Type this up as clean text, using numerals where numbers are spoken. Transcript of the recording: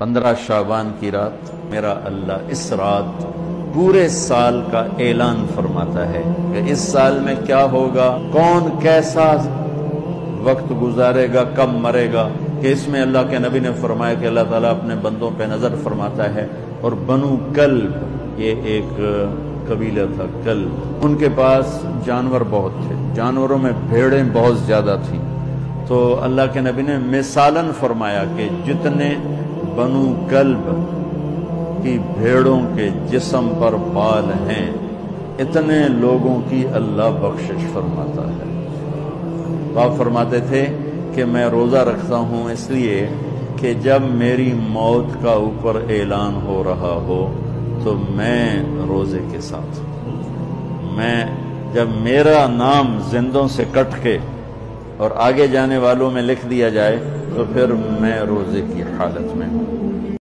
15 شعبان کی رات میرا اللہ اس رات پورے سال کا اعلان فرماتا ہے کہ اس سال میں کیا ہوگا، کون کیسا وقت گزارے گا، کب مرے گا، کہ اس میں اللہ کے نبی نے فرمایا کہ اللہ تعالیٰ اپنے بندوں پہ نظر فرماتا ہے۔ اور بنو کلب یہ ایک قبیلہ تھا، کلب، ان کے پاس جانور بہت تھے، جانوروں میں بھیڑیں بہت زیادہ تھیں، تو اللہ کے نبی نے مثالاً فرمایا کہ جتنے بنو کلب کی بھیڑوں کے جسم پر بال ہیں اتنے لوگوں کی اللہ بخشش فرماتا ہے۔ آپ فرماتے تھے کہ میں روزہ رکھتا ہوں اس لیے کہ جب میری موت کا اوپر اعلان ہو رہا ہو تو میں روزے کے ساتھ، میں جب میرا نام زندوں سے کٹ کے اور آگے جانے والوں میں لکھ دیا جائے تو پھر میں روزے کی حالت میں ہوں۔